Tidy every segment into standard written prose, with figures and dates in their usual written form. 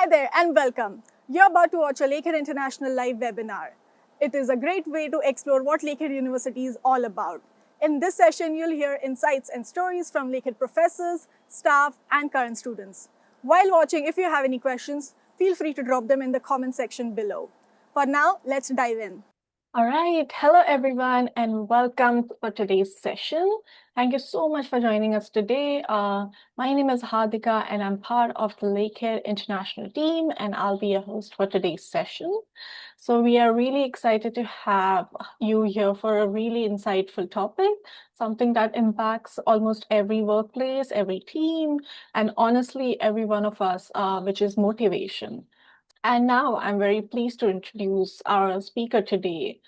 there and welcome. You're about to watch a Lakehead International live webinar. It is a great way to explore what Lakehead University is all about. In this session, you'll hear insights and stories from Lakehead professors, staff, and current students. While watching, if you have any questions, feel free to drop them in the comment section below. For now, let's dive in. All right. Hello, everyone, and welcome for today's session. Thank you so much for joining us today. My name is Hardika, and I'm part of the Lakehead International team, and I'll be your host for today's session. So we are really excited to have you here for a really insightful topic, something that impacts almost every workplace, every team, and honestly, every one of us, which is motivation. And now I'm very pleased to introduce our speaker today.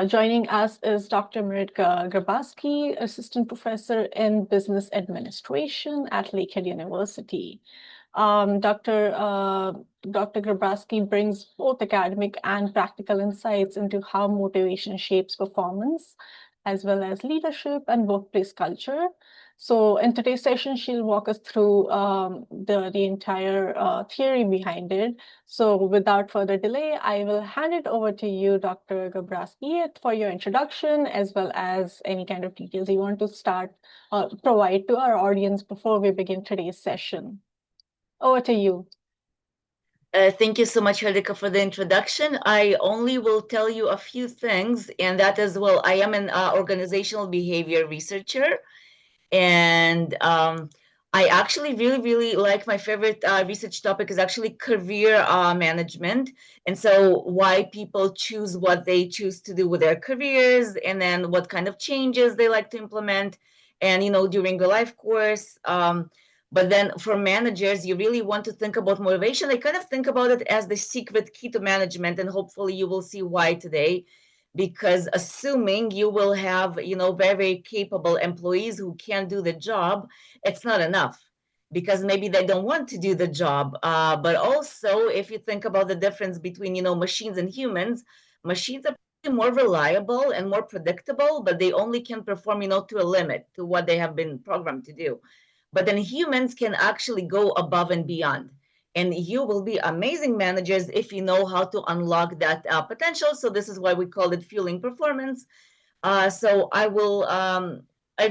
Joining us is Dr. Maritka Grabaski, Assistant Professor in Business Administration at Lakehead University. Dr. Grabaski brings both academic and practical insights into how motivation shapes performance, as well as leadership and workplace culture. So in today's session, she'll walk us through the entire theory behind it. So without further delay, I will hand it over to you, Dr. Gabraski, for your introduction, as well as any kind of details you want to provide to our audience before we begin today's session. Over to you. Thank you so much, Hardika, for the introduction. I only will tell you a few things, and that as well, I am an organizational behavior researcher, and I actually really like, my favorite research topic is actually career management. And so why people choose what they choose to do with their careers, and then what kind of changes they like to implement, and, during the life course. But then for managers, you really want to think about motivation. I kind of think about it as the secret key to management, and hopefully you will see why today. Because assuming you will have, very capable employees who can do the job, it's not enough, because maybe they don't want to do the job. But also, if you think about the difference between, machines and humans, machines are more reliable and more predictable, but they only can perform, to a limit, to what they have been programmed to do. But then humans can actually go above and beyond. And you will be amazing managers if you know how to unlock that potential. So this is why we call it fueling performance. So I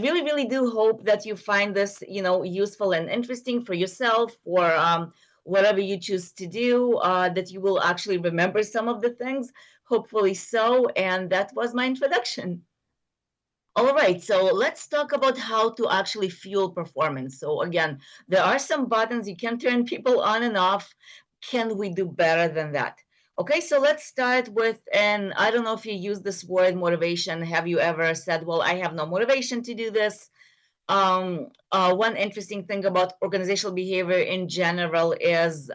really do hope that you find this, useful and interesting for yourself, or whatever you choose to do, that you will actually remember some of the things, hopefully so. And that was my introduction. All right, so let's talk about how to actually fuel performance. So again, there are some buttons you can turn people on and off. Can we do better than that? Okay, so let's start with, and I don't know if you use this word motivation. Have you ever said, well, I have no motivation to do this? One interesting thing about organizational behavior in general is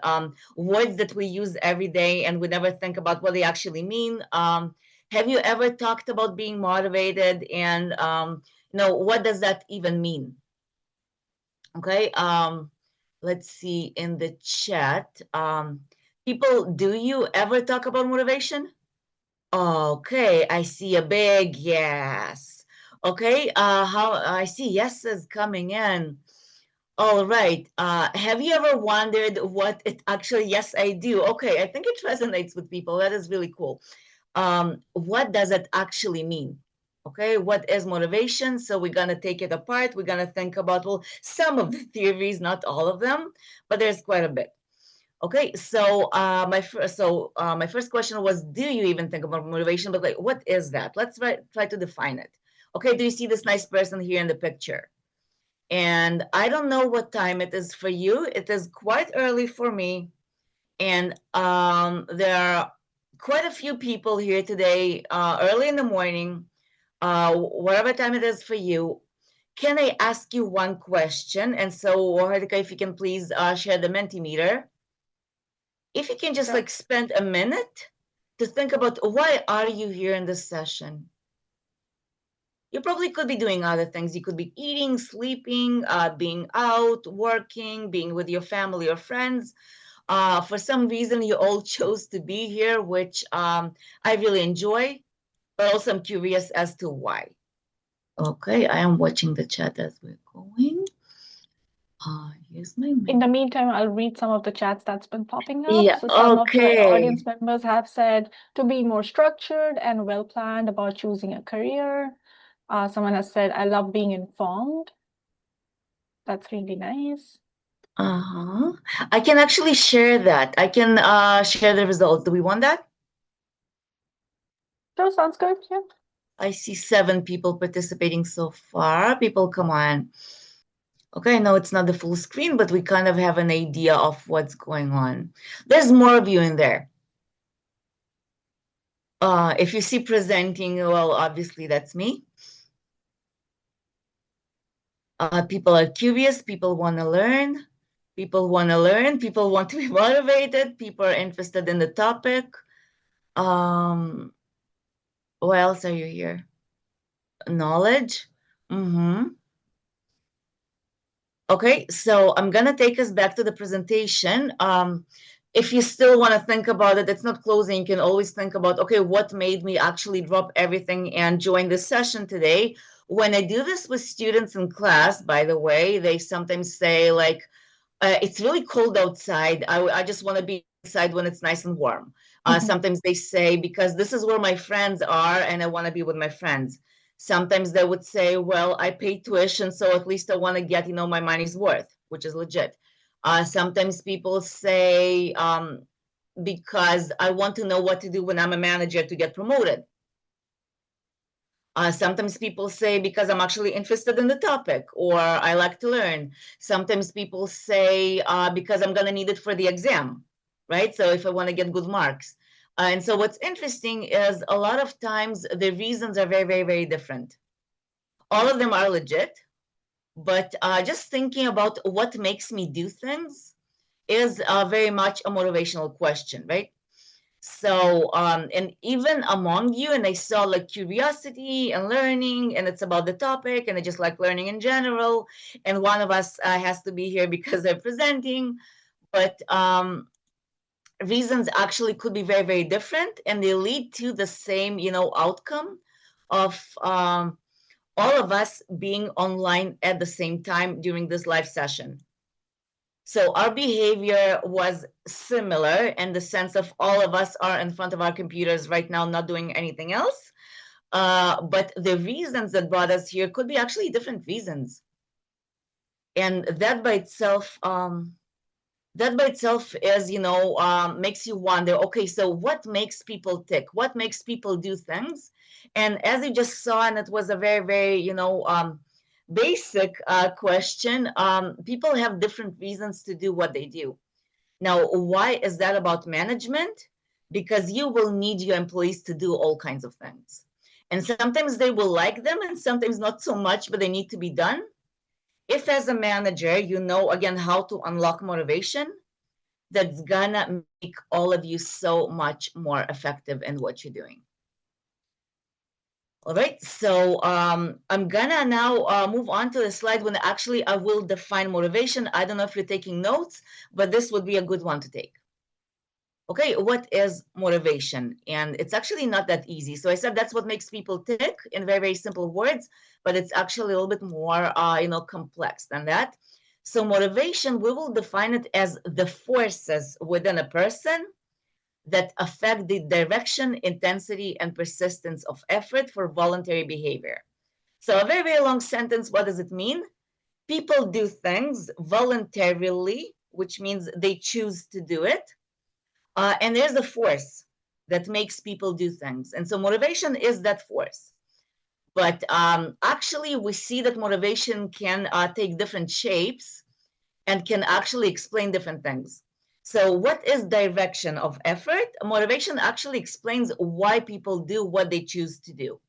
words that we use every day and we never think about what they actually mean. Have you ever talked about being motivated, and what does that even mean? Okay, let's see in the chat. People, do you ever talk about motivation? Okay, I see a big yes. Okay, how I see yeses coming in. All right. Have you ever wondered what it actually, yes, I do. Okay, I think it resonates with people. That is really cool. What does it actually mean? Okay, what is motivation? So we're going to take it apart. We're going to think about, well, some of the theories, not all of them, but there's quite a bit. Okay, so my first question was, do you even think about motivation? But like, what is that? Let's try to define it. Okay, do you see this nice person here in the picture? And I don't know what time it is for you. It is quite early for me. And there are quite a few people here today, early in the morning, whatever time it is for you. Can I ask you one question? And so, Hardika, if you can please share the Mentimeter. If you can just like spend a minute to think about, why are you here in this session? You probably could be doing other things. You could be eating, sleeping, being out, working, being with your family or friends. For some reason, you all chose to be here, which I really enjoy, but also I'm curious as to why. Okay, I am watching the chat as we're going. Here's my In the meantime, I'll read some of the chats that's been popping up. Yeah, So some of the okay. audience members have said to be more structured and well-planned about choosing a career. Someone has said, I love being informed. That's really nice. I can actually share that. I can share the results. Do we want that? Sure, sounds good. Yeah. I see 7 people participating so far. People, come on. Okay, no, it's not the full screen, but we kind of have an idea of what's going on. There's more of you in there. If you see presenting, well, obviously that's me. People are curious, people want to learn, people want to learn, people want to be motivated, people are interested in the topic. What else are you here? Knowledge. Okay, so I'm gonna take us back to the presentation. If you still want to think about it, it's not closing. You can always think about, okay, what made me actually drop everything and join this session today? When I do this with students in class, by the way, they sometimes say like, it's really cold outside. I just want to be inside when it's nice and warm. Sometimes they say, because this is where my friends are and I want to be with my friends. Sometimes they would say, well, I pay tuition, so at least I want to get, my money's worth, which is legit. Sometimes people say, because I want to know what to do when I'm a manager to get promoted. Sometimes people say because I'm actually interested in the topic or I like to learn. Sometimes people say because I'm going to need it for the exam, right? So if I want to get good marks. And so what's interesting is a lot of times the reasons are very, very, very different. All of them are legit, but just thinking about what makes me do things is very much a motivational question, right? So, and even among you, and I saw like curiosity and learning, and it's about the topic, and I just like learning in general. And one of us has to be here because they're presenting, but reasons actually could be very, very different, and they lead to the same, outcome of all of us being online at the same time during this live session. So our behavior was similar in the sense of all of us are in front of our computers right now, not doing anything else. But the reasons that brought us here could be actually different reasons. And that by itself is, makes you wonder, okay, so what makes people tick? What makes people do things? And as you just saw, and it was a very, very, basic question, people have different reasons to do what they do. Now, why is that about management? Because you will need your employees to do all kinds of things. And sometimes they will like them and sometimes not so much, but they need to be done. If as a manager, you know, again, how to unlock motivation, that's gonna make all of you so much more effective in what you're doing. All right, so I'm gonna now move on to the slide when actually I will define motivation. I don't know if you're taking notes, but this would be a good one to take. Okay, what is motivation? And it's actually not that easy. So I said that's what makes people tick in very, very simple words, but it's actually a little bit more, complex than that. So motivation, we will define it as the forces within a person that affect the direction, intensity, and persistence of effort for voluntary behavior. So a very, very long sentence, what does it mean? People do things voluntarily, which means they choose to do it. And there's a force that makes people do things. And so motivation is that force. But actually, we see that motivation can take different shapes and can actually explain different things. So what is direction of effort? Motivation actually explains why people do what they choose to do.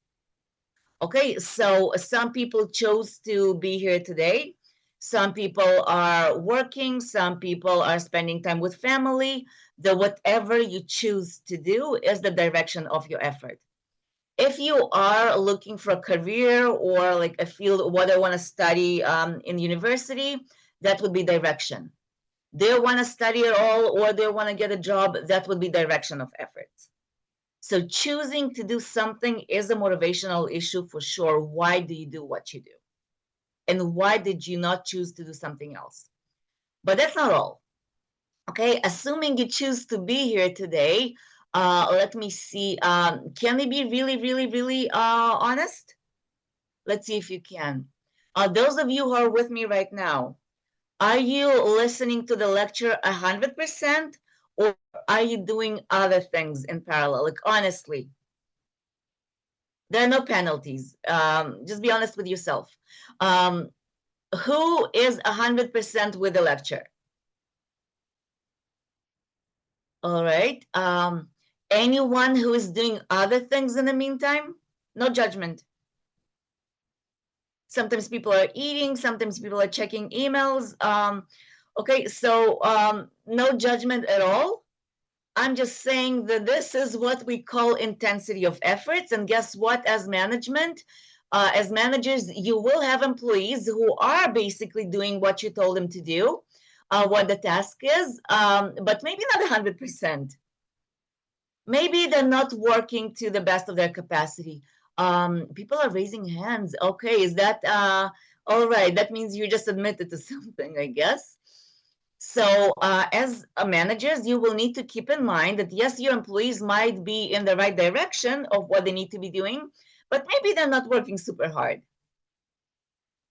Okay, so some people chose to be here today. Some people are working, some people are spending time with family. The whatever you choose to do is the direction of your effort. If you are looking for a career or like a field, what I want to study in university, that would be direction. They want to study at all or they want to get a job, that would be direction of effort. So choosing to do something is a motivational issue for sure. Why do you do what you do? and why did you not choose to do something else? But that's not all. Okay, assuming you choose to be here today, let me see. Can we be really, really, really honest? Let's see if you can. Those of you who are with me right now, are you listening to the lecture 100%, or are you doing other things in parallel? Like, honestly, there are no penalties. Just be honest with yourself. Who is 100% with the lecture? All right. Anyone who is doing other things in the meantime? No judgment. Sometimes people are eating, sometimes people are checking emails. Okay, so no judgment at all. I'm just saying that this is what we call intensity of efforts. And guess what? As management, as managers, you will have employees who are basically doing what you told them to do, what the task is, but maybe not 100%. Maybe they're not working to the best of their capacity. People are raising hands. Okay, is that all right? That means you just admitted to something, I guess. So as managers, you will need to keep in mind that yes, your employees might be in the right direction of what they need to be doing, but maybe they're not working super hard.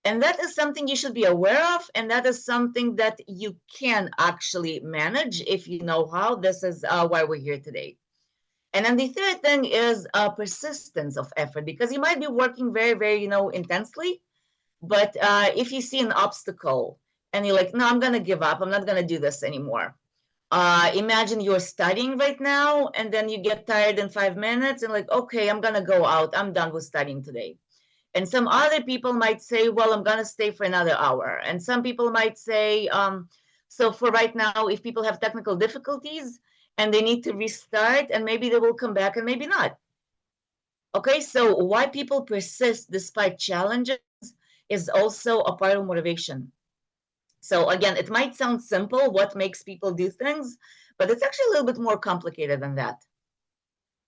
And that is something you should be aware of, and that is something that you can actually manage if you know how. This is why we're here today. And then the third thing is persistence of effort, because you might be working very, very, intensely, but if you see an obstacle and you're like, no, I'm going to give up, I'm not going to do this anymore. Imagine you're studying right now, and then you get tired in 5 minutes and like, okay, I'm going to go out. I'm done with studying today. And some other people might say, well, I'm going to stay for another hour. And some people might say, so for right now, if people have technical difficulties and they need to restart, and maybe they will come back and maybe not. Okay, so why people persist despite challenges is also a part of motivation. So again, it might sound simple, what makes people do things, but it's actually a little bit more complicated than that.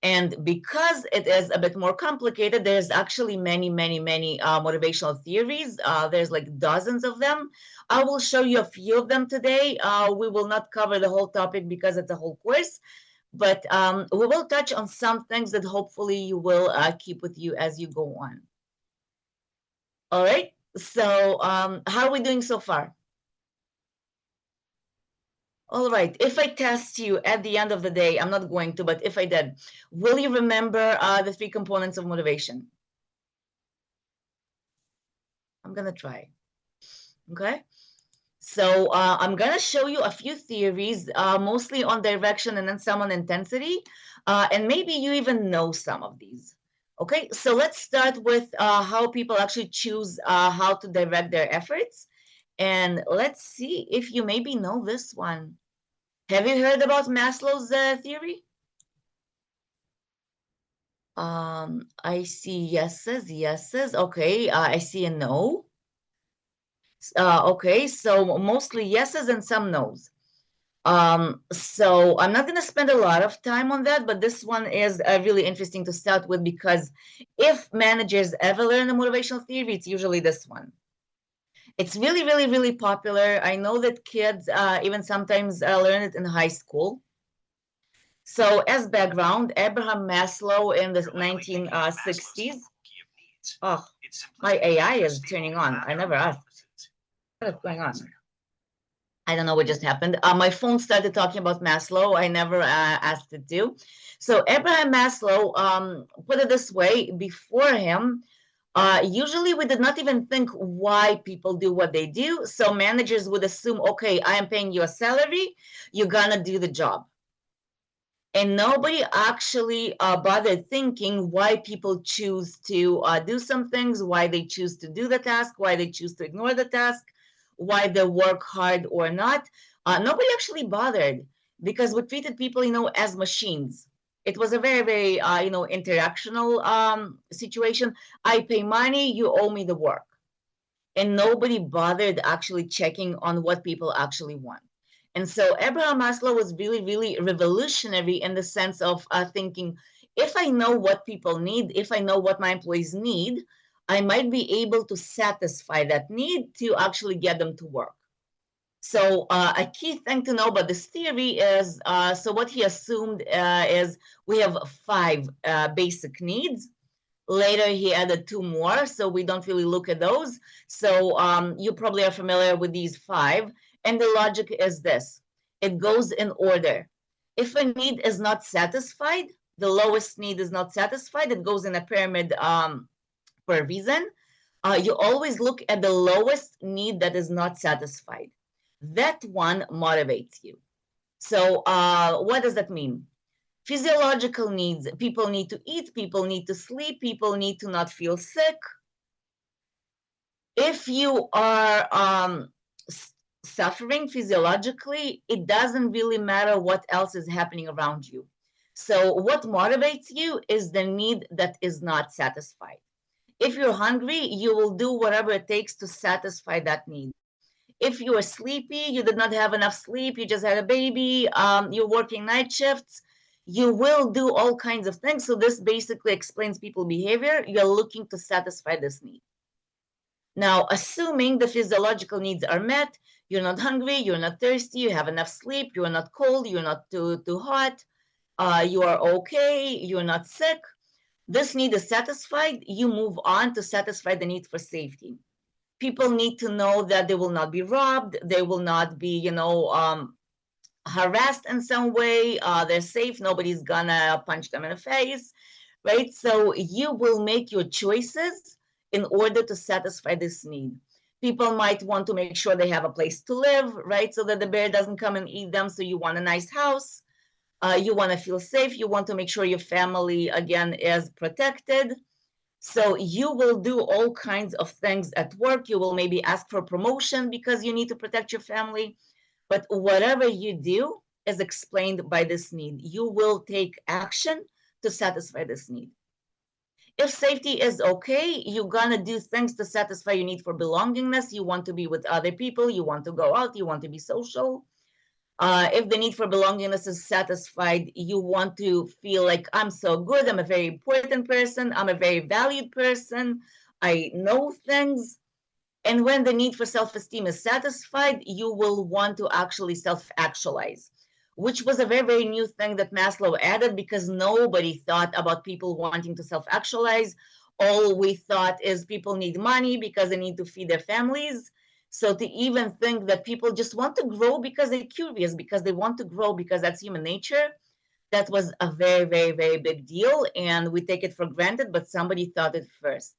And because it is a bit more complicated, there's actually many, many, many motivational theories. There's like dozens of them. I will show you a few of them today. We will not cover the whole topic because it's a whole course, but we will touch on some things that hopefully you will keep with you as you go on. All right, so how are we doing so far? All right, if I test you at the end of the day, I'm not going to, but if I did, will you remember the 3 components of motivation? I'm going to try. Okay, so I'm going to show you a few theories, mostly on direction and then some on intensity, and maybe you even know some of these. Okay, so let's start with how people actually choose how to direct their efforts. And let's see if you maybe know this one. Have you heard about Maslow's theory? I see yeses, yeses. Okay, I see a no. Okay, so mostly yeses and some no's. So I'm not going to spend a lot of time on that, but this one is really interesting to start with, because if managers ever learn a motivational theory, it's usually this one. It's really, really, really popular. I know that kids even sometimes learn it in high school. So as background, Abraham Maslow in the 1960s. Oh, my AI is turning on. I never asked. What is going on? I don't know what just happened. My phone started talking about Maslow. I never asked it to. So Abraham Maslow, put it this way, before him, usually we did not even think why people do what they do. So managers would assume, okay, I am paying you a salary, you're gonna do the job. And nobody actually bothered thinking why people choose to do some things, why they choose to do the task, why they choose to ignore the task, why they work hard or not. Nobody actually bothered, because we treated people, as machines. It was a very, very, interactional situation. I pay money, you owe me the work. And nobody bothered actually checking on what people actually want. And so Abraham Maslow was really, really revolutionary in the sense of thinking, if I know what people need, if I know what my employees need, I might be able to satisfy that need to actually get them to work. So a key thing to know about this theory is, so what he assumed is we have 5 basic needs. Later, he added 2 more, so we don't really look at those. So you probably are familiar with these 5. And the logic is this. It goes in order. If a need is not satisfied, the lowest need is not satisfied, it goes in a pyramid for a reason. You always look at the lowest need that is not satisfied. That one motivates you. So what does that mean? Physiological needs, people need to eat, people need to sleep, people need to not feel sick. If you are suffering physiologically, it doesn't really matter what else is happening around you. So what motivates you is the need that is not satisfied. If you're hungry, you will do whatever it takes to satisfy that need. If you are sleepy, you did not have enough sleep, you just had a baby, you're working night shifts, you will do all kinds of things. So this basically explains people's behavior. You're looking to satisfy this need. Now, assuming the physiological needs are met, you're not hungry, you're not thirsty, you have enough sleep, you're not cold, you're not too hot, you are okay, you're not sick. This need is satisfied, you move on to satisfy the need for safety. People need to know that they will not be robbed, they will not be, harassed in some way, they're safe, nobody's gonna punch them in the face, right? So you will make your choices in order to satisfy this need. People might want to make sure they have a place to live, right? So that the bear doesn't come and eat them. So you want a nice house, you want to feel safe, you want to make sure your family, again, is protected. So you will do all kinds of things at work. You will maybe ask for promotion because you need to protect your family. But whatever you do is explained by this need. You will take action to satisfy this need. If safety is okay, you're gonna do things to satisfy your need for belongingness. You want to be with other people, you want to go out, you want to be social. If the need for belongingness is satisfied, you want to feel like I'm so good, I'm a very important person, I'm a very valued person, I know things. And when the need for self-esteem is satisfied, you will want to actually self-actualize, which was a very, very new thing that Maslow added because nobody thought about people wanting to self-actualize. All we thought is people need money because they need to feed their families. So to even think that people just want to grow because they're curious, because they want to grow, because that's human nature, that was a very, very, very big deal. And we take it for granted, but somebody thought it first.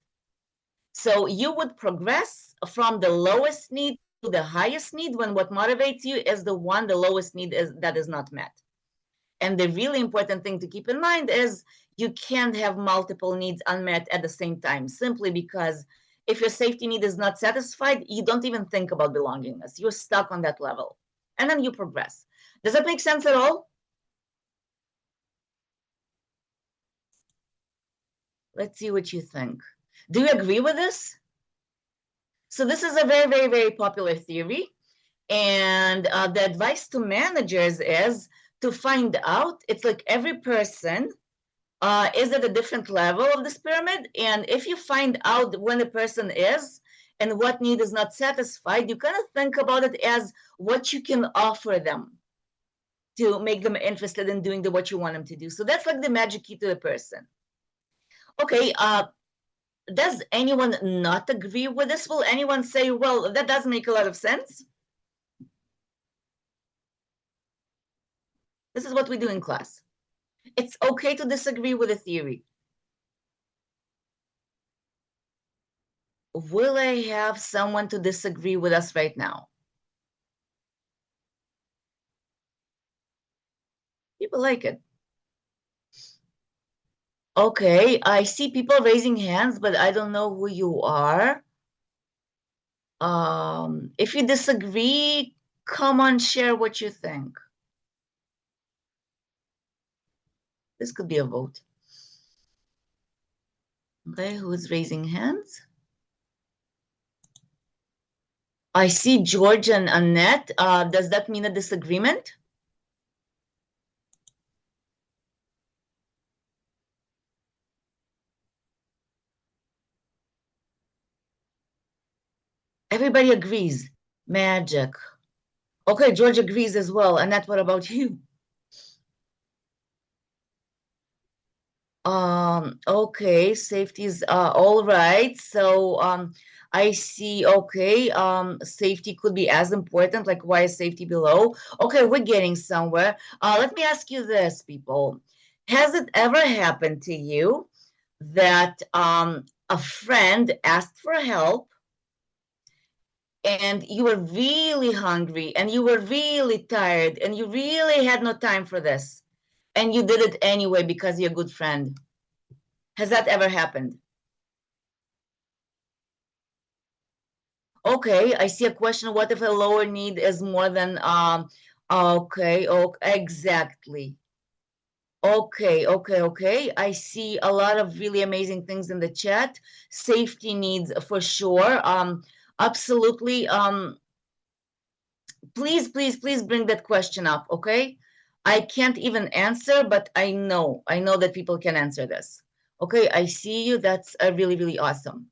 So you would progress from the lowest need to the highest need when what motivates you is the lowest need that is not met. And the really important thing to keep in mind is you can't have multiple needs unmet at the same time, simply because if your safety need is not satisfied, you don't even think about belongingness. You're stuck on that level. And then you progress. Does that make sense at all? Let's see what you think. Do you agree with this? So this is a very, very, very popular theory. And the advice to managers is to find out, it's like every person is at a different level of this pyramid. And if you find out when a person is and what need is not satisfied, you kind of think about it as what you can offer them to make them interested in doing what you want them to do. So that's like the magic key to the person. Okay, does anyone not agree with this? Will anyone say, well, that does make a lot of sense? This is what we do in class. It's okay to disagree with a theory. Will I have someone to disagree with us right now? People like it. Okay, I see people raising hands, but I don't know who you are. If you disagree, come on, share what you think. This could be a vote. Okay, who's raising hands? I see George and Annette. Does that mean a disagreement? Everybody agrees. Magic. Okay, George agrees as well. Annette, what about you? Okay, safety is all right. So I see, okay, safety could be as important, like why is safety below? Okay, we're getting somewhere. Let me ask you this, people. Has it ever happened to you that a friend asked for help and you were really hungry and you were really tired and you really had no time for this and you did it anyway because you're a good friend? Has that ever happened? Okay, I see a question. What if a lower need is more than okay, exactly. Okay. I see a lot of really amazing things in the chat. Safety needs for sure. Absolutely. Please bring that question up, okay? I can't even answer, but I know that people can answer this. Okay, I see you. That's really awesome.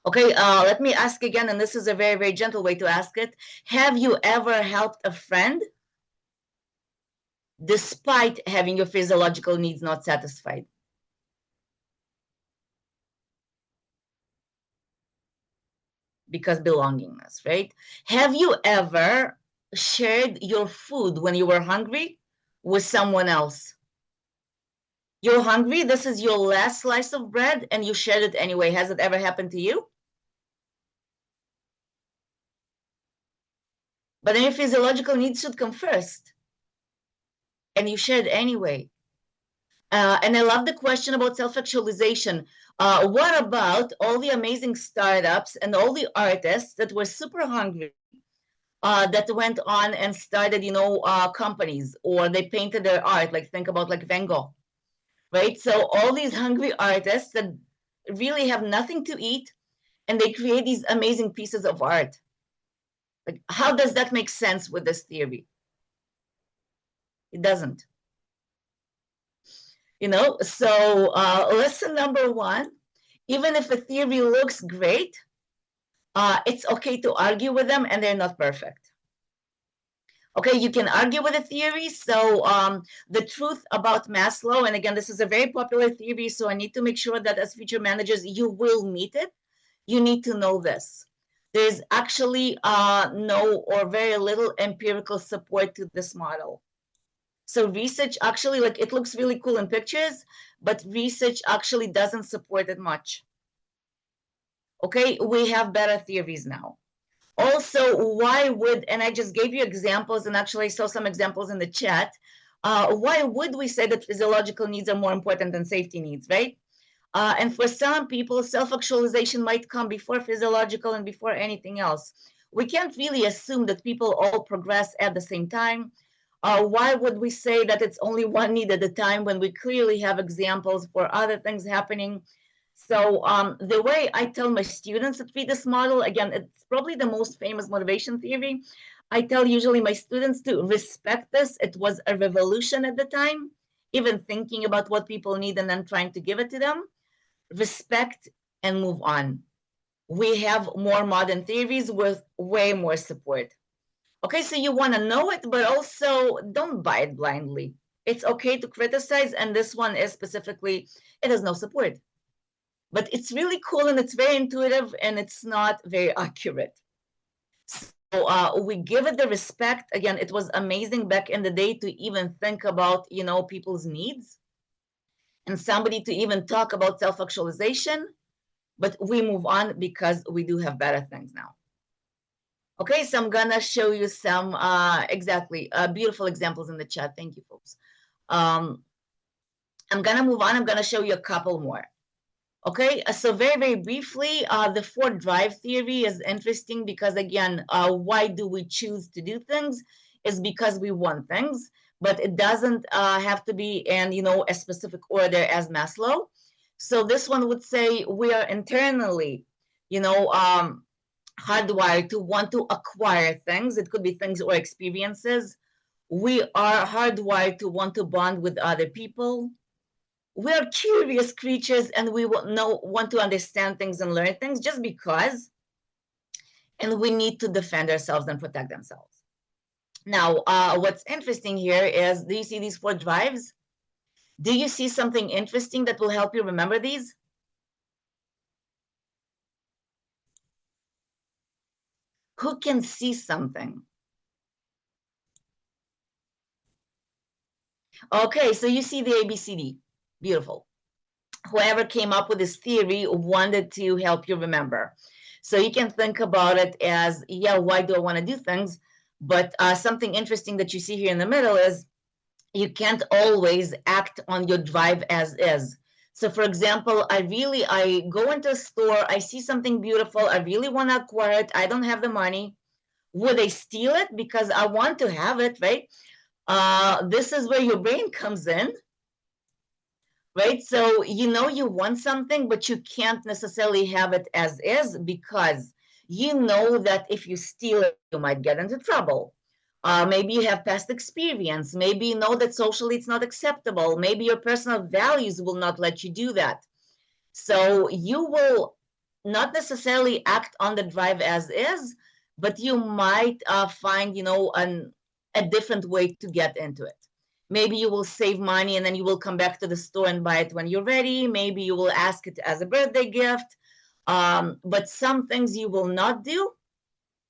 Okay, let me ask again, and this is a very gentle way to ask it. Have you ever helped a friend despite having your physiological needs not satisfied? Because belongingness, right? Have you ever shared your food when you were hungry with someone else? You're hungry, this is your last slice of bread, and you shared it anyway. Has it ever happened to you? But then your physiological needs should come first, and you shared anyway. And I love the question about self-actualization. What about all the amazing startups and all the artists that were super hungry, that went on and started, companies, or they painted their art, like think about like Van Gogh, right? So all these hungry artists that really have nothing to eat, and they create these amazing pieces of art. Like, how does that make sense with this theory? It doesn't. So lesson number one, even if a theory looks great, it's okay to argue with them, and they're not perfect. Okay, you can argue with a theory. So the truth about Maslow, and again, this is a very popular theory, so I need to make sure that as future managers, you will meet it. You need to know this. There's actually no or very little empirical support to this model. So research actually, like, it looks really cool in pictures, but research actually doesn't support it much. Okay, we have better theories now. Also, why would, and I just gave you examples, and actually I saw some examples in the chat, why would we say that physiological needs are more important than safety needs, right? And for some people, self-actualization might come before physiological and before anything else. We can't really assume that people all progress at the same time. Why would we say that it's only one need at a time when we clearly have examples for other things happening? So the way I tell my students to treat this model, again, it's probably the most famous motivation theory. I tell usually my students to respect this. It was a revolution at the time, even thinking about what people need and then trying to give it to them. Respect and move on. We have more modern theories with way more support. Okay, so you want to know it, but also don't buy it blindly. It's okay to criticize, and this one is specifically, it has no support. But it's really cool and it's very intuitive and it's not very accurate. So we give it the respect. Again, it was amazing back in the day to even think about, people's needs and somebody to even talk about self-actualization, but we move on because we do have better things now. Okay, so I'm gonna show you some beautiful examples in the chat. Thank you, folks. I'm gonna move on. I'm gonna show you a couple more. Okay, so very briefly, the 4 drive theory is interesting because, again, why do we choose to do things? Is because we want things, but it doesn't have to be in, a specific order as Maslow. So this one would say we are internally, hardwired to want to acquire things. It could be things or experiences. We are hardwired to want to bond with other people. We're curious creatures and we want to understand things and learn things. Just because and we need to defend ourselves and protect themselves. Now, what's interesting here is, do you see these 4 drives? Do you see something interesting that will help you remember these? Who can see something? Okay, so you see the ABCD. Beautiful. Whoever came up with this theory wanted to help you remember. So you can think about it as, yeah, why do I want to do things? But something interesting that you see here in the middle is you can't always act on your drive as is. So for example, I go into a store, I see something beautiful, I really want to acquire it, I don't have the money. Would I steal it because I want to have it, right? This is where your brain comes in, right? So you know you want something, but you can't necessarily have it as is because you know that if you steal it, you might get into trouble. Maybe you have past experience. Maybe you know that socially it's not acceptable. Maybe your personal values will not let you do that. So you will not necessarily act on the drive as is, but you might find, a different way to get into it. Maybe you will save money and then you will come back to the store and buy it when you're ready. Maybe you will ask it as a birthday gift. But some things you will not do,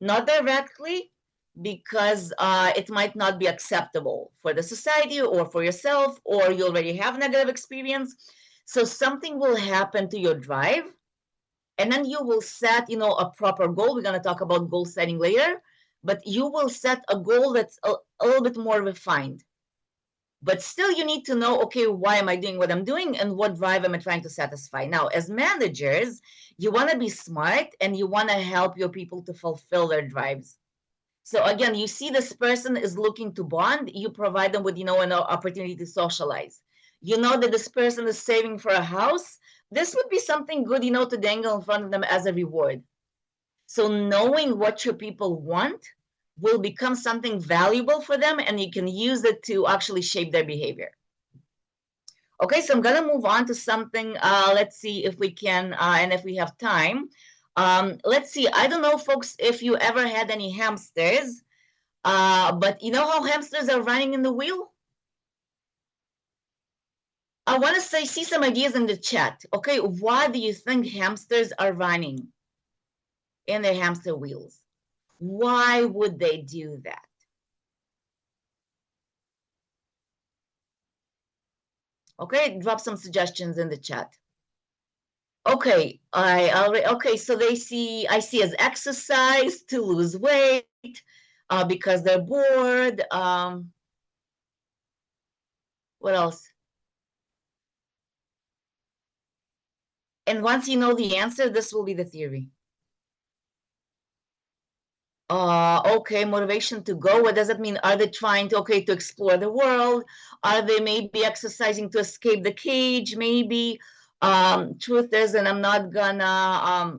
not directly, because it might not be acceptable for the society or for yourself, or you already have negative experience. So something will happen to your drive, and then you will set, a proper goal. We're going to talk about goal setting later, but you will set a goal that's a little bit more refined. But still, you need to know, okay, why am I doing what I'm doing and what drive am I trying to satisfy? Now, as managers, you want to be smart and you want to help your people to fulfill their drives. So again, you see this person is looking to bond, you provide them with, an opportunity to socialize. You know that this person is saving for a house. This would be something good, to dangle in front of them as a reward. So knowing what your people want will become something valuable for them, and you can use it to actually shape their behavior. Okay, so I'm going to move on to something. Let's see if we can, and if we have time. Let's see. I don't know, folks, if you ever had any hamsters, but you know how hamsters are running in the wheel? I want to see some ideas in the chat. Okay, why do you think hamsters are running in their hamster wheels? Why would they do that? Okay, drop some suggestions in the chat. Okay, okay, so I see as exercise, to lose weight, because they're bored. What else? And once you know the answer, this will be the theory. Okay, motivation to go. What does it mean? Are they trying to explore the world? Are they maybe exercising to escape the cage? Maybe. Truth is, and I'm not gonna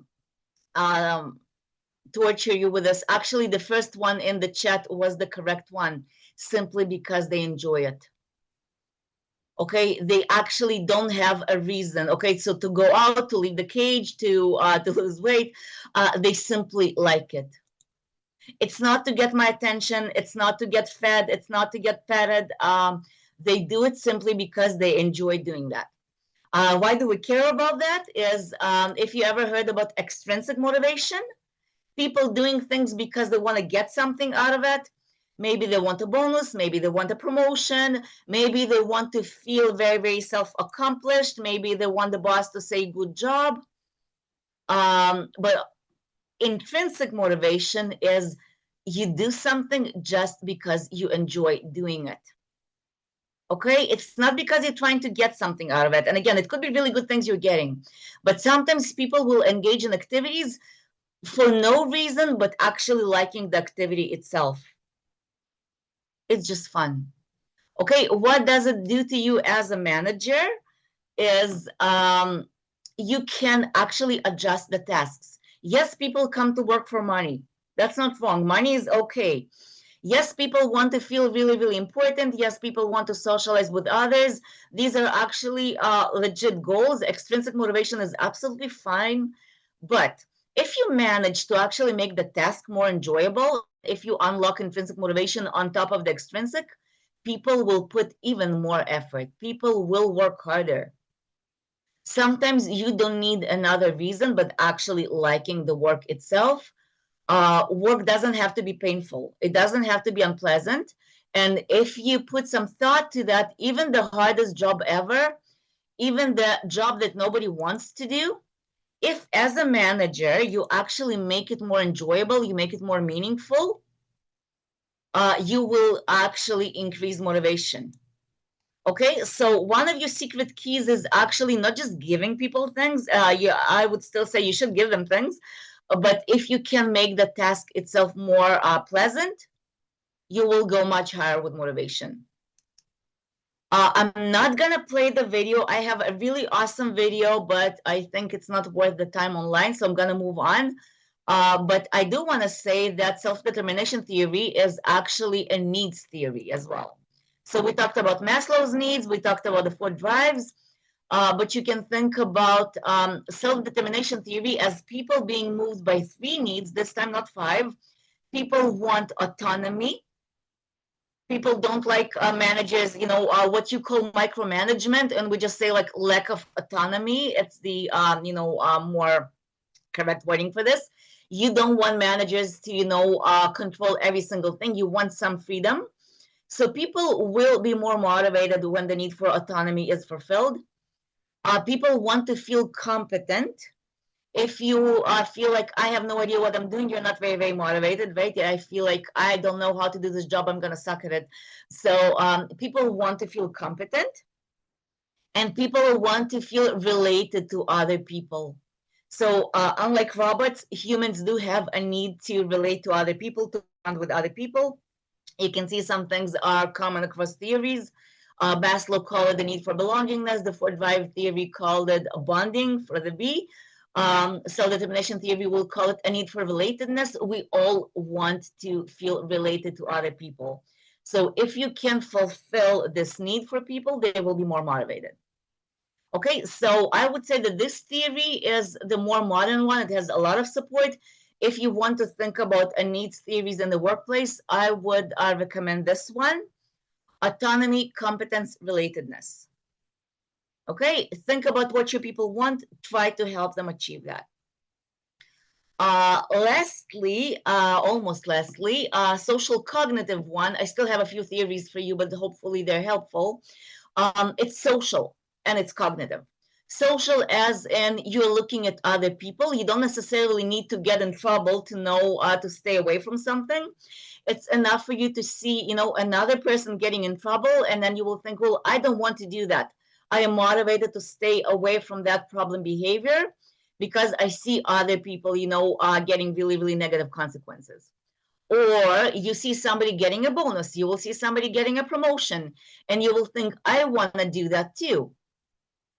torture you with this. Actually, the first one in the chat was the correct one, simply because they enjoy it. Okay, they actually don't have a reason. Okay, so to go out, to leave the cage, to lose weight, they simply like it. It's not to get my attention. It's not to get fed. It's not to get petted. They do it simply because they enjoy doing that. Why do we care about that? Is if you ever heard about extrinsic motivation, people doing things because they want to get something out of it. Maybe they want a bonus, maybe they want a promotion, maybe they want to feel very, very self-accomplished, maybe they want the boss to say good job. But intrinsic motivation is you do something just because you enjoy doing it. Okay, it's not because you're trying to get something out of it. And again, it could be really good things you're getting, but sometimes people will engage in activities for no reason, but actually liking the activity itself. It's just fun. Okay, what does it do to you as a manager is you can actually adjust the tasks. Yes, people come to work for money. That's not wrong. Money is okay. Yes, people want to feel really, really important. Yes, people want to socialize with others. These are actually legit goals. Extrinsic motivation is absolutely fine. But If you manage to actually make the task more enjoyable, if you unlock intrinsic motivation on top of the extrinsic, people will put even more effort. People will work harder. Sometimes you don't need another reason, but actually liking the work itself. Work doesn't have to be painful. It doesn't have to be unpleasant. And if you put some thought to that, even the hardest job ever, even the job that nobody wants to do, if as a manager, you actually make it more enjoyable, you make it more meaningful, you will actually increase motivation. Okay, so one of your secret keys is actually not just giving people things. I would still say you should give them things, but if you can make the task itself more pleasant, you will go much higher with motivation. I'm not gonna play the video. I have a really awesome video, but I think it's not worth the time online, so I'm gonna move on. But I do want to say that self-determination theory is actually a needs theory as well. So we talked about Maslow's needs, we talked about the 4 drives, but you can think about self-determination theory as people being moved by 3 needs, this time not 5. People want autonomy. People don't like managers, what you call micromanagement, and we just say like lack of autonomy. It's the, more correct wording for this. You don't want managers to, control every single thing. You want some freedom. So people will be more motivated when the need for autonomy is fulfilled. People want to feel competent. If you feel like I have no idea what I'm doing, you're not very, very motivated, right? I feel like I don't know how to do this job, I'm going to suck at it. So people want to feel competent, and people want to feel related to other people. So unlike robots, humans do have a need to relate to other people, to bond with other people. You can see some things are common across theories. Maslow called it the need for belongingness. The 4 drive theory called it bonding for the B. Self-determination theory will call it a need for relatedness. We all want to feel related to other people. So if you can fulfill this need for people, they will be more motivated. Okay, so I would say that this theory is the more modern one. It has a lot of support. If you want to think about a needs theories in the workplace, I would recommend this one: autonomy, competence, relatedness. Okay, think about what your people want, try to help them achieve that. Lastly, social cognitive one. I still have a few theories for you, but hopefully they're helpful. It's social and it's cognitive. Social as in you're looking at other people. You don't necessarily need to get in trouble to know to stay away from something. It's enough for you to see, another person getting in trouble, and then you will think, well, I don't want to do that. I am motivated to stay away from that problem behavior because I see other people, getting really, really negative consequences. Or you see somebody getting a bonus, you will see somebody getting a promotion, and you will think, I want to do that too.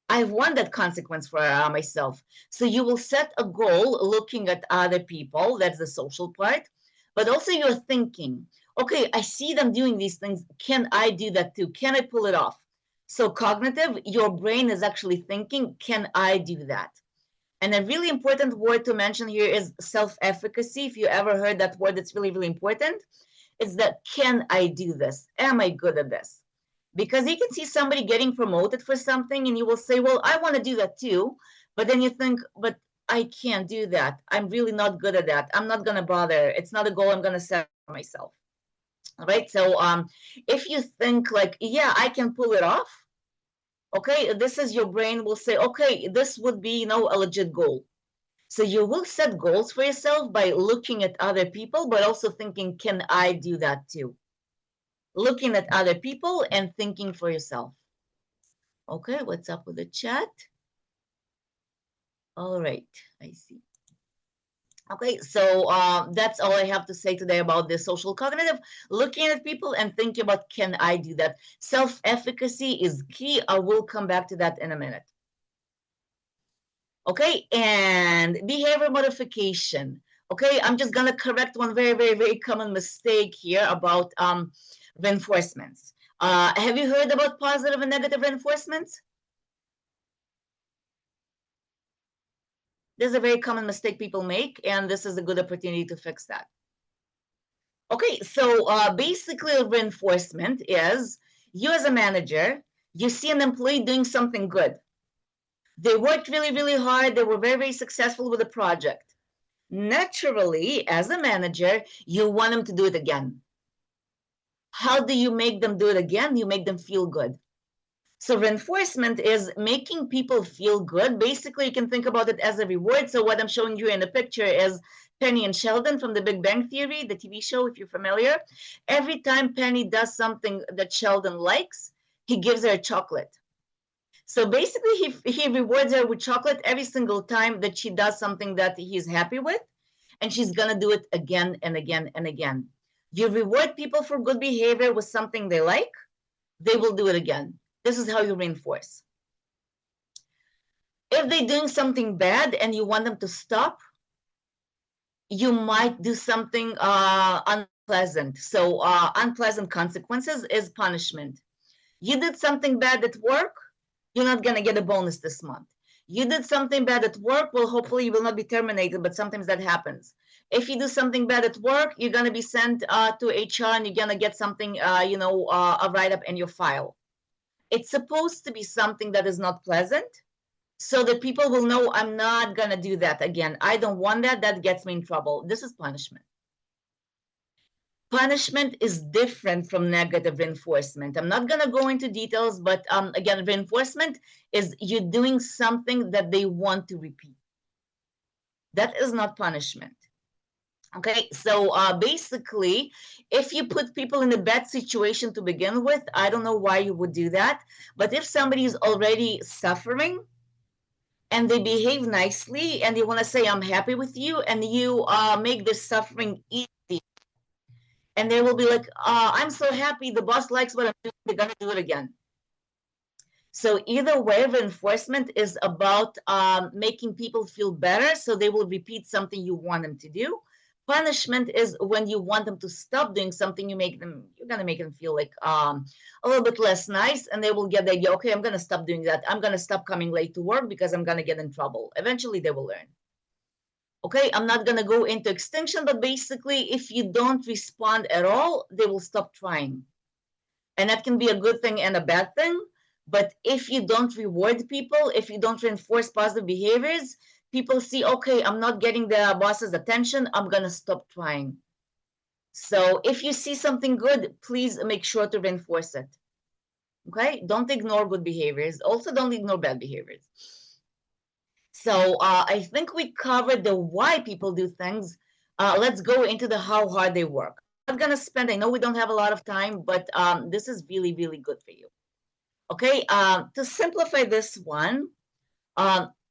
I want that consequence for myself. So you will set a goal looking at other people, that's the social part, but also you're thinking, okay, I see them doing these things, can I do that too? Can I pull it off? So cognitive, your brain is actually thinking, can I do that? And a really important word to mention here is self-efficacy. If you ever heard that word, it's really, really important. It's that, can I do this? Am I good at this? Because you can see somebody getting promoted for something and you will say, well, I want to do that too. But then you think, but I can't do that. I'm really not good at that. I'm not going to bother. It's not a goal I'm going to set for myself. All right. So if you think like, yeah, I can pull it off. Okay, this is your brain will say, okay, this would be, a legit goal. So you will set goals for yourself by looking at other people, but also thinking, can I do that too? Looking at other people and thinking for yourself. Okay, what's up with the chat? All right, I see. Okay, so that's all I have to say today about the social cognitive, looking at people and thinking about, can I do that? Self-efficacy is key. I will come back to that in a minute. Okay, and behavior modification. Okay, I'm just gonna correct one very, very, very common mistake here about reinforcements. Have you heard about positive and negative reinforcements? This is a very common mistake people make, and this is a good opportunity to fix that. Okay, so basically reinforcement is you as a manager, you see an employee doing something good. They worked really, really hard. They were very, very successful with the project. Naturally, as a manager, you want them to do it again. How do you make them do it again? You make them feel good. So reinforcement is making people feel good. Basically, you can think about it as a reward. So what I'm showing you in the picture is Penny and Sheldon from the Big Bang Theory, the TV show, if you're familiar. Every time Penny does something that Sheldon likes, he gives her a chocolate. So basically, he rewards her with chocolate every single time that she does something that he's happy with, and she's going to do it again and again and again. You reward people for good behavior with something they like, they will do it again. This is how you reinforce. If they're doing something bad and you want them to stop, you might do something unpleasant. So unpleasant consequences is punishment. You did something bad at work, you're not going to get a bonus this month. You did something bad at work, well, hopefully you will not be terminated, but sometimes that happens. If you do something bad at work, you're going to be sent to HR and you're going to get something, a write-up in your file. It's supposed to be something that is not pleasant so that people will know I'm not going to do that again. I don't want that. That gets me in trouble. This is punishment. Punishment is different from negative reinforcement. I'm not going to go into details, but again, reinforcement is you doing something that they want to repeat. That is not punishment. Okay, so basically, if you put people in a bad situation to begin with, I don't know why you would do that, but if somebody is already suffering and they behave nicely and they want to say, I'm happy with you, and you make this suffering easy, and they will be like, I'm so happy, the boss likes what I'm doing, they're going to do it again. So either way, reinforcement is about making people feel better, so they will repeat something you want them to do. Punishment is when you want them to stop doing something, you're going to make them feel like a little bit less nice, and they will get the idea, okay, I'm going to stop doing that. I'm going to stop coming late to work because I'm going to get in trouble. Eventually, they will learn. Okay, I'm not going to go into extinction, but basically, if you don't respond at all, they will stop trying. And that can be a good thing and a bad thing. But if you don't reward people, if you don't reinforce positive behaviors, people see, okay, I'm not getting the boss's attention, I'm going to stop trying. So if you see something good, please make sure to reinforce it. Okay, don't ignore good behaviors. Also, don't ignore bad behaviors. So I think we covered the why people do things. Let's go into the how hard they work. I'm not going to spend, I know we don't have a lot of time, but this is really, really good for you. Okay, to simplify this one,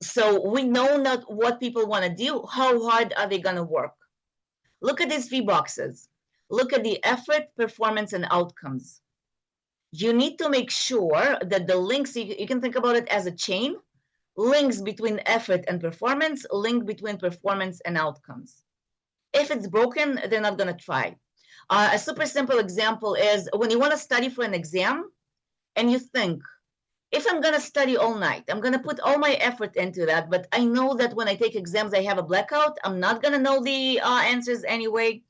so we know not what people want to do, how hard are they going to work? Look at these 3 boxes. Look at the effort, performance, and outcomes. You need to make sure that the links, you can think about it as a chain, links between effort and performance, link between performance and outcomes. If it's broken, they're not going to try. A super simple example is when you want to study for an exam and you think, if I'm going to study all night, I'm going to put all my effort into that, but I know that when I take exams, I have a blackout. I'm not going to know the answers anyway.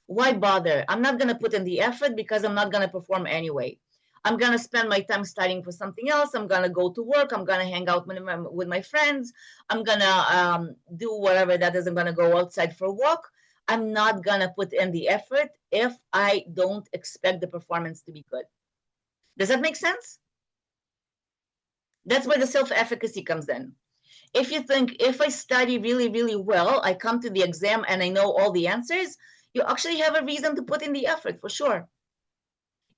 Why bother? I'm not going to put in the effort because I'm not going to perform anyway. I'm going to spend my time studying for something else. I'm going to go to work. I'm going to hang out with my friends. I'm going to do whatever that is. I'm going to go outside for a walk. I'm not going to put in the effort if I don't expect the performance to be good. Does that make sense? That's where the self-efficacy comes in. If you think, if I study really, really well, I come to the exam and I know all the answers, you actually have a reason to put in the effort for sure.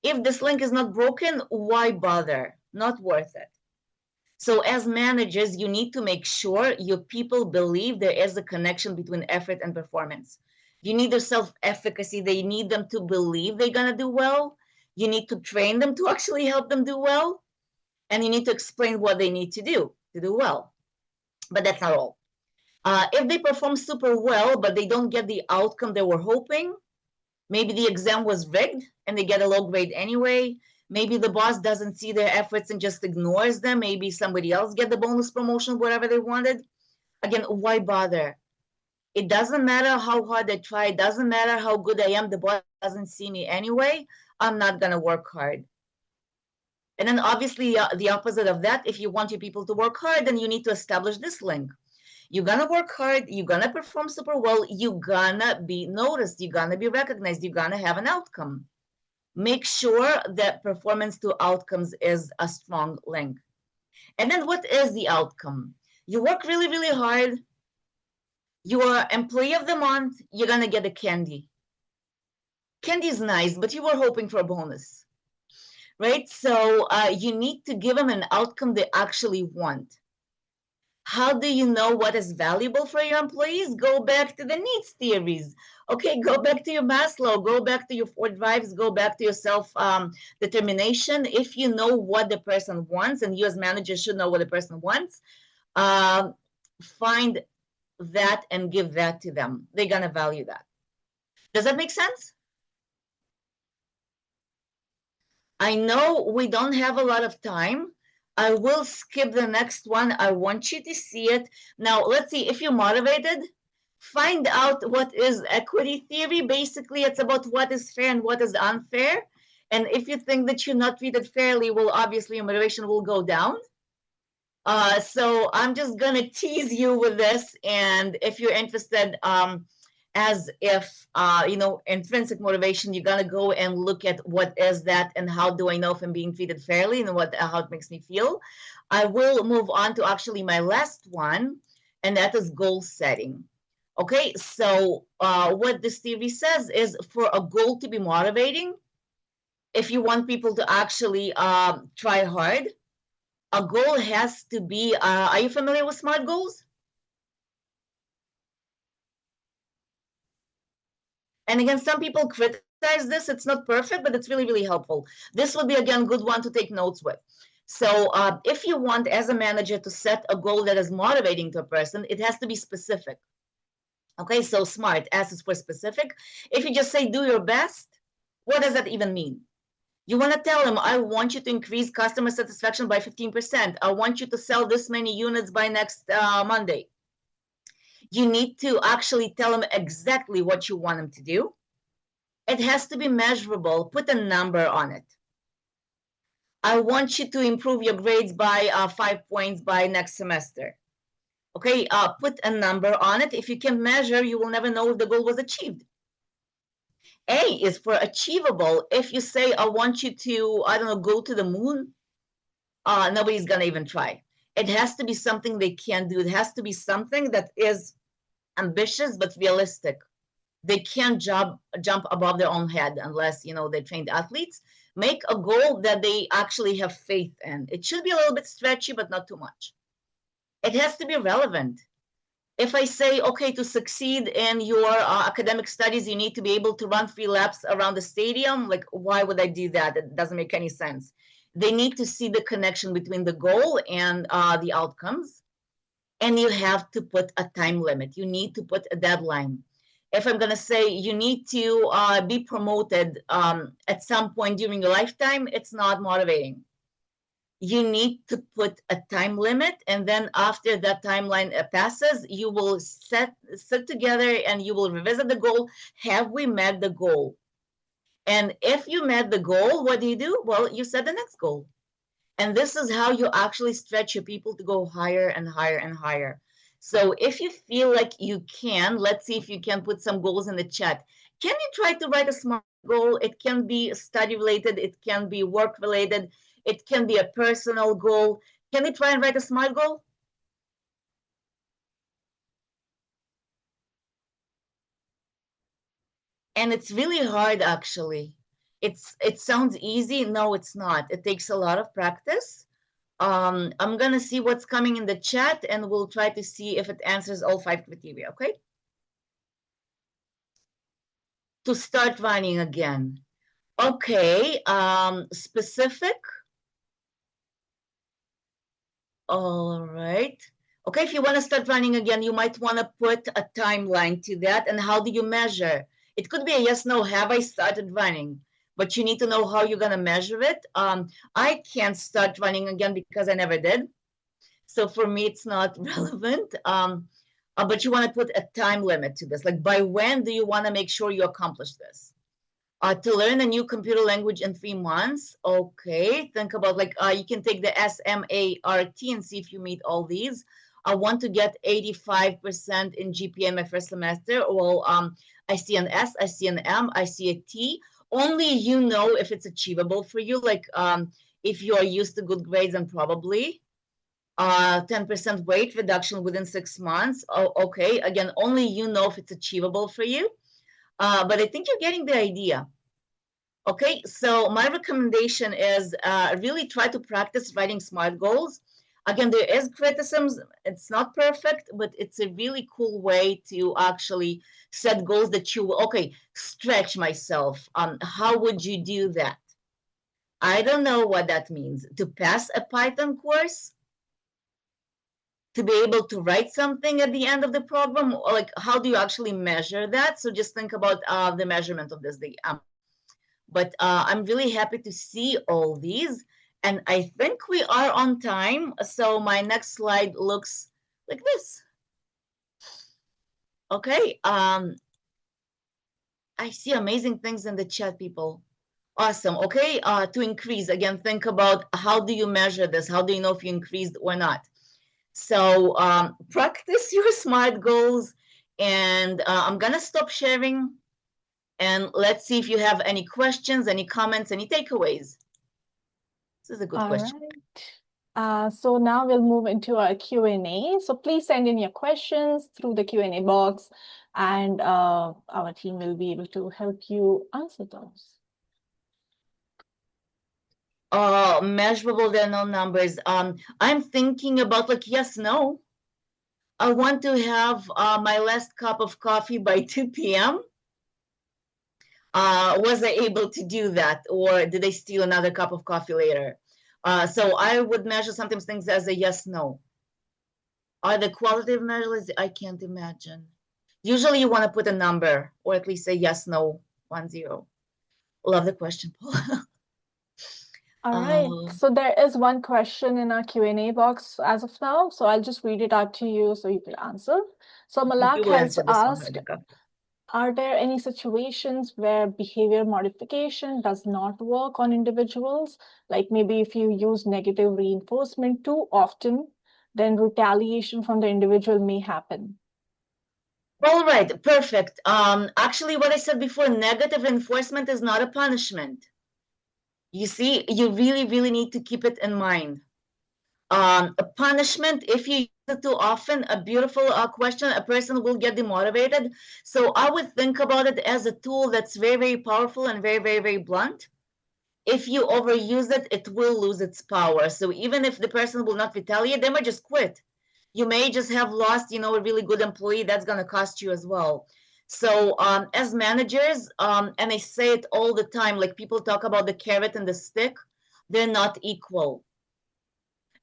If this link is not broken, why bother? Not worth it. So as managers, you need to make sure your people believe there is a connection between effort and performance. You need their self-efficacy. They need them to believe they're going to do well. You need to train them to actually help them do well. And you need to explain what they need to do well. But that's not all. If they perform super well, but they don't get the outcome they were hoping, maybe the exam was rigged and they get a low grade anyway. Maybe the boss doesn't see their efforts and just ignores them. Maybe somebody else get the bonus promotion, whatever they wanted. Again, why bother? It doesn't matter how hard I try. It doesn't matter how good I am. The boss doesn't see me anyway. I'm not going to work hard. And then obviously the opposite of that, if you want your people to work hard, then you need to establish this link. You're going to work hard. You're going to perform super well. You're going to be noticed. You're going to be recognized. You're going to have an outcome. Make sure that performance to outcomes is a strong link. And then what is the outcome? You work really, really hard. You are employee of the month. You're going to get a candy. Candy is nice, but you were hoping for a bonus, right? So you need to give them an outcome they actually want. How do you know what is valuable for your employees? Go back to the needs theories. Okay, go back to your Maslow, go back to your 4 drives, go back to your self-determination. If you know what the person wants, and you as manager should know what the person wants, find that and give that to them. They're going to value that. Does that make sense? I know we don't have a lot of time. I will skip the next one. I want you to see it. Now, let's see if you're motivated. Find out what is equity theory. Basically, it's about what is fair and what is unfair. And if you think that you're not treated fairly, well, obviously your motivation will go down. So I'm just going to tease you with this. And if you're interested, as if, intrinsic motivation, you're going to go and look at what is that and how do I know if I'm being treated fairly and how it makes me feel. I will move on to actually my last one, and that is goal setting. Okay, so what this theory says is for a goal to be motivating, if you want people to actually try hard, a goal has to be, are you familiar with SMART goals? And again, some people criticize this. It's not perfect, but it's really, really helpful. This would be, again, a good one to take notes with. So if you want, as a manager, to set a goal that is motivating to a person, it has to be specific. Okay, so SMART, S is for specific. If you just say, do your best, what does that even mean? You want to tell them, I want you to increase customer satisfaction by 15%. I want you to sell this many units by next Monday. You need to actually tell them exactly what you want them to do. It has to be measurable. Put a number on it. I want you to improve your grades by 5 points by next semester. Okay, put a number on it. If you can measure, you will never know if the goal was achieved. A is for achievable. If you say, I want you to, I don't know, go to the moon, nobody's going to even try. It has to be something they can do. It has to be something that is ambitious but realistic. They can't jump above their own head unless, they're trained athletes. Make a goal that they actually have faith in. It should be a little bit stretchy, but not too much. It has to be relevant. If I say, okay, to succeed in your academic studies, you need to be able to run 3 laps around the stadium, like, why would I do that? It doesn't make any sense. They need to see the connection between the goal and the outcomes. And you have to put a time limit. You need to put a deadline. If I'm going to say you need to be promoted at some point during your lifetime, it's not motivating. You need to put a time limit, and then after that timeline passes, you will sit together and you will revisit the goal. Have we met the goal? And if you met the goal, what do? Well, you set the next goal. And this is how you actually stretch your people to go higher and higher and higher. So if you feel like you can, let's see if you can put some goals in the chat. Can you try to write a SMART goal? It can be study related. It can be work related. It can be a personal goal. Can you try and write a SMART goal? And it's really hard, actually. It sounds easy. No, it's not. It takes a lot of practice. I'm going to see what's coming in the chat, and we'll try to see if it answers all 5 criteria, okay? To start running again. Okay, specific. All right. Okay, if you want to start running again, you might want to put a timeline to that. And how do you measure? It could be a yes, no, have I started running? But you need to know how you're going to measure it. I can't start running again because I never did. So for me, it's not relevant. But you want to put a time limit to this. Like, by when do you want to make sure you accomplish this? To learn a new computer language in 3 months. Okay, think about like you can take the SMART and see if you meet all these. I want to get 85% in GPA in my first semester. Well, I see an S, I see an M, I see a T. Only you know if it's achievable for you. Like if you are used to good grades, and probably 10% weight reduction within 6 months. Oh, okay, again, only you know if it's achievable for you. But I think you're getting the idea. Okay, so my recommendation is really try to practice writing SMART goals. Again, there is criticisms. It's not perfect, but it's a really cool way to actually set goals that you, okay, stretch myself. How would you do that? I don't know what that means. To pass a Python course? To be able to write something at the end of the program? Or like, how do you actually measure that? So just think about the measurement of this. But I'm really happy to see all these. And I think we are on time. So my next slide looks like this. Okay. I see amazing things in the chat, people. Awesome. Okay. To increase, again, think about how do you measure this? How do you know if you increased or not? So practice your SMART goals. And I'm going to stop sharing. And let's see if you have any questions, any comments, any takeaways. This is a good question. Right. So now we'll move into our Q&A. So please send in your questions through the Q&A box, and our team will be able to help you answer those. Measurable, there are no numbers. I'm thinking about like yes, no. I want to have my last cup of coffee by 2 p.m. Was I able to do that, or did I steal another cup of coffee later? So I would measure sometimes things as a yes, no. Are the qualitative measures? I can't imagine. Usually you want to put a number, or at least say yes, no, 1, 0. Love the question, Paul. All right. So there is one question in our Q&A box as of now. So I'll just read it out to you so you can answer. So Malak has asked, are there any situations where behavior modification does not work on individuals? Like maybe if you use negative reinforcement too often, then retaliation from the individual may happen. All right, perfect. Actually, what I said before, negative reinforcement is not a punishment. You see, you really, really need to keep it in mind. A punishment, if you use it too often, a beautiful question, a person will get demotivated. So I would think about it as a tool that's very, very powerful and very, very, very blunt. If you overuse it, it will lose its power. So even if the person will not retaliate, they might just quit. You may just have lost, a really good employee. That's going to cost you as well. So as managers, and I say it all the time, like people talk about the carrot and the stick, they're not equal.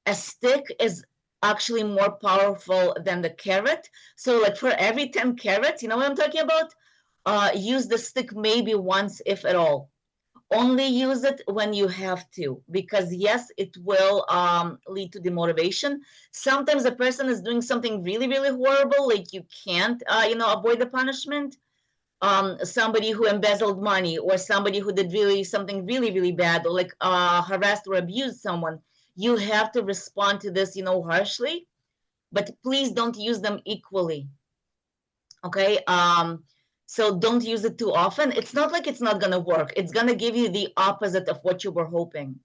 A stick is actually more powerful than the carrot. So like for every 10 carrots, you know what I'm talking about? Use the stick maybe once, if at all. Only use it when you have to, because yes, it will lead to demotivation. Sometimes a person is doing something really, really horrible, like you can't, avoid the punishment. Somebody who embezzled money, or somebody who did something really, really bad, or like harassed or abused someone. You have to respond to this, harshly, but please don't use them equally. Okay. So don't use it too often. It's not like it's not going to work. It's going to give you the opposite of what you were hoping.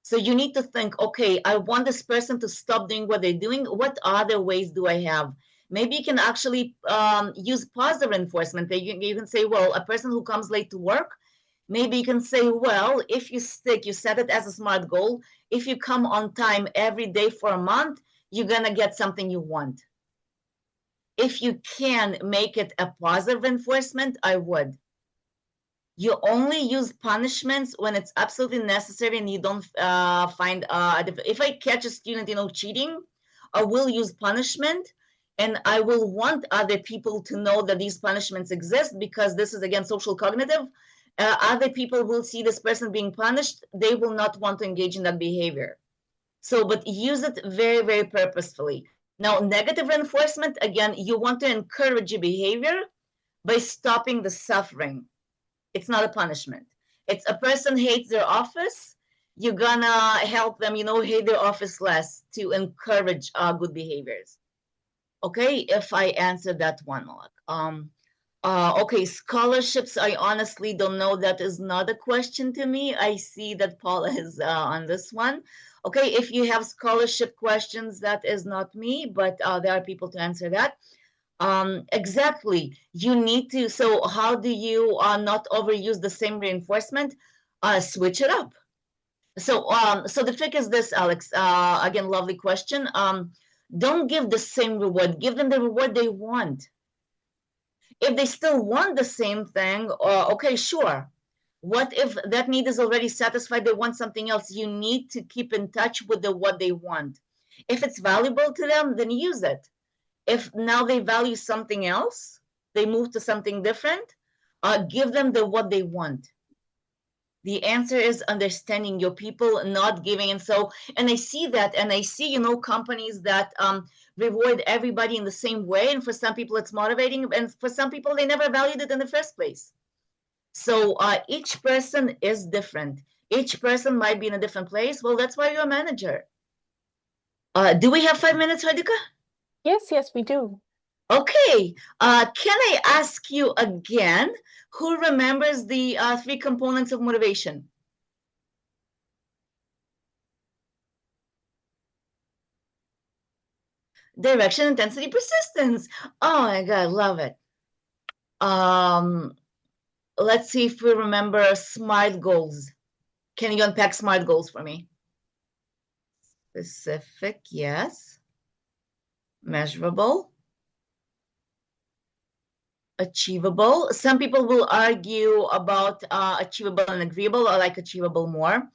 So you need to think, okay, I want this person to stop doing what they're doing. What other ways do I have? Maybe you can actually use positive reinforcement. You can say, well, a person who comes late to work, maybe you can say, well, if you set it as a SMART goal. If you come on time every day for a month, you're going to get something you want. If you can make it a positive reinforcement, I would. You only use punishments when it's absolutely necessary and you don't find, if I catch a student, cheating, I will use punishment, and I will want other people to know that these punishments exist, because this is, again, social cognitive. Other people will see this person being punished. They will not want to engage in that behavior. So, but use it very, very purposefully. Now, negative reinforcement, again, you want to encourage your behavior by stopping the suffering. It's not a punishment. It's a person hates their office, you're gonna help them, hate their office less to encourage good behaviors. Okay, if I answered that one, Malak. Okay, scholarships, I honestly don't know. That is not a question to me. I see that Paula is on this one. Okay, if you have scholarship questions, that is not me, but there are people to answer that. Exactly. You need to, so how do you not overuse the same reinforcement? Switch it up. So the trick is this, Alex. Again, lovely question. Don't give the same reward. Give them the reward they want. If they still want the same thing, okay, sure. What if that need is already satisfied? They want something else. You need to keep in touch with what they want. If it's valuable to them, then use it. If now they value something else, they move to something different, give them what they want. The answer is understanding your people, not giving. And I see that, and I see, companies that reward everybody in the same way. And for some people, it's motivating. And for some people, they never valued it in the first place. So each person is different. Each person might be in a different place. Well, that's why you're a manager. Do we have 5 minutes, Radhika? Yes, we do. Okay, can I ask you again, who remembers the 3 components of motivation? Direction, intensity, persistence. Oh my God, love it. Let's see if we remember SMART goals. Can you unpack SMART goals for me? Specific, yes. Measurable. Achievable. Some people will argue about achievable and agreeable. I like achievable more.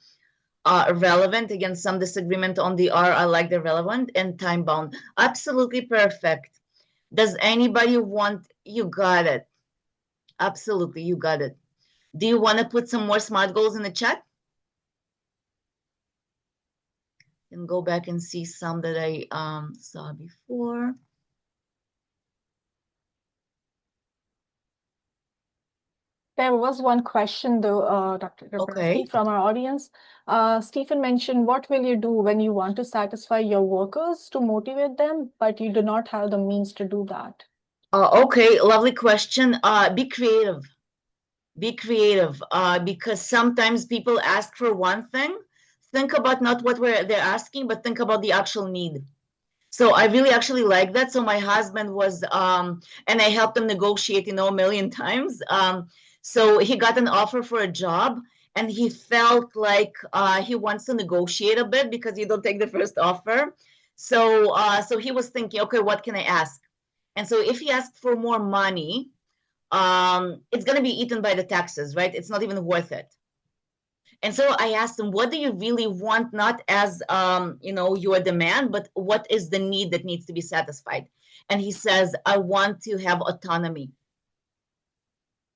Relevant, again, some disagreement on the R. I like the relevant. And time bound. Absolutely perfect. Does anybody want? You got it. Absolutely, you got it. Do you want to put some more SMART goals in the chat? And go back and see some that I saw before. There was one question, though, Dr. Okay. from our audience. Stephen mentioned, what will you do when you want to satisfy your workers to motivate them, but you do not have the means to do that? Okay, lovely question. Be creative. Be creative, because sometimes people ask for one thing. Think about not what they're asking, but think about the actual need. So I really actually like that. So my husband was, and I helped him negotiate, a million times. So he got an offer for a job, and he felt like he wants to negotiate a bit because you don't take the first offer. So he was thinking, okay, what can I ask? And so if he asked for more money, it's going to be eaten by the taxes, right? It's not even worth it. And so I asked him, what do you really want? Not as, your demand, but what is the need that needs to be satisfied? And he says, I want to have autonomy.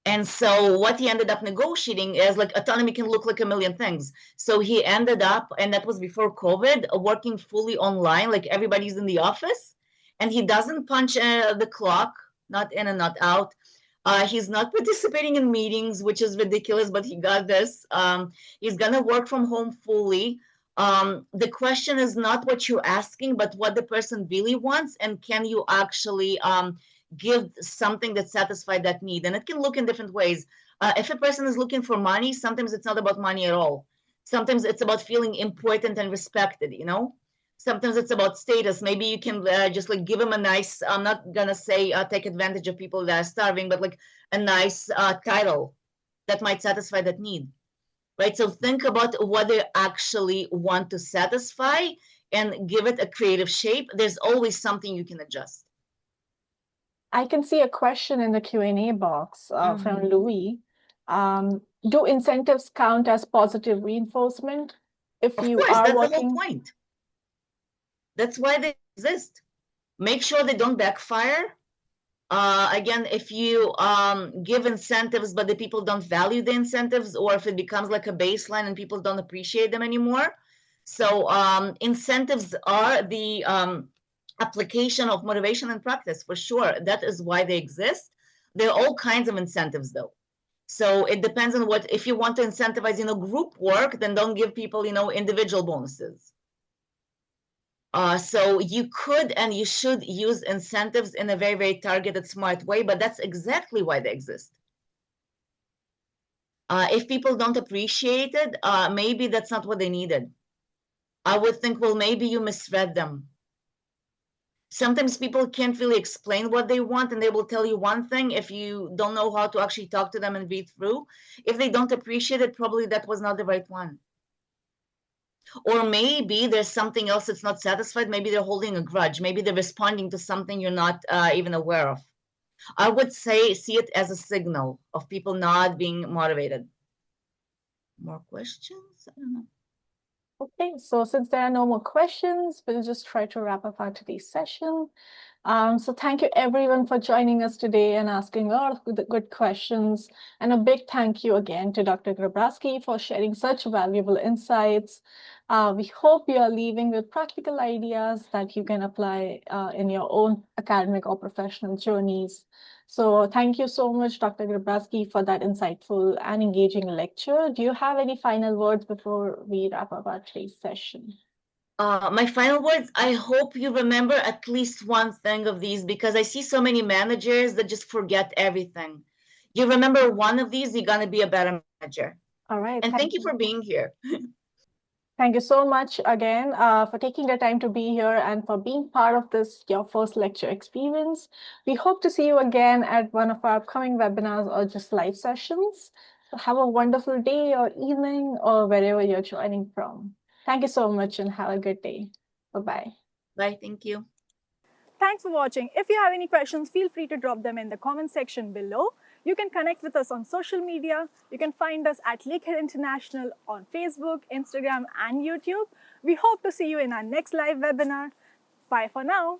And so what he ended up negotiating is like autonomy can look like a million things. So he ended up, and that was before COVID, working fully online, like everybody's in the office, and he doesn't punch the clock, not in and not out. He's not participating in meetings, which is ridiculous, but he got this. He's going to work from home fully. The question is not what you're asking, but what the person really wants, and can you actually give something that satisfies that need? And it can look in different ways. If a person is looking for money, sometimes it's not about money at all. Sometimes it's about feeling important and respected, Sometimes it's about status. Maybe you can just like give them a nice, I'm not going to say take advantage of people that are starving, but like a nice title that might satisfy that need, right? So think about what they actually want to satisfy and give it a creative shape. There's always something you can adjust. I can see a question in the Q&A box from Louis. Do incentives count as positive reinforcement if Of you course, are that's working? the whole point. That's why they exist. Make sure they don't backfire. Again, if you give incentives, but the people don't value the incentives, or if it becomes like a baseline and people don't appreciate them anymore, So incentives are the application of motivation and practice, for sure. That is why they exist. There are all kinds of incentives, though. So it depends on what, if you want to incentivize, group work, then don't give people, individual bonuses. So you could and you should use incentives in a very, very targeted, smart way, but that's exactly why they exist. If people don't appreciate it, maybe that's not what they needed. I would think, well, maybe you misread them. Sometimes people can't really explain what they want, and they will tell you one thing if you don't know how to actually talk to them and read through. If they don't appreciate it, probably that was not the right one. Or maybe there's something else that's not satisfied. Maybe they're holding a grudge. Maybe they're responding to something you're not even aware of. I would say see it as a signal of people not being motivated. More questions? I don't know. Okay, so since there are no more questions, we'll just try to wrap up our today's session. So thank you everyone for joining us today and asking a lot of good questions. And a big thank you again to Dr. Grabrowski for sharing such valuable insights. We hope you are leaving with practical ideas that you can apply in your own academic or professional journeys. So thank you so much, Dr. Grabrowski, for that insightful and engaging lecture. Do you have any final words before we wrap up our today's session? My final words, I hope you remember at least one thing of these, because I see so many managers that just forget everything. You remember one of these, you're going to be a better manager. All right. And thank you for being here. Thank you so much again for taking the time to be here and for being part of this, your first lecture experience. We hope to see you again at one of our upcoming webinars or just live sessions. So have a wonderful day or evening or wherever you're joining from. Thank you so much and have a good day. Bye-bye. Bye. Thank you. Thanks for watching. If you have any questions, feel free to drop them in the comment section below. You can connect with us on social media. You can find us at Lakehead International on Facebook, Instagram, and YouTube. We hope to see you in our next live webinar. Bye for now.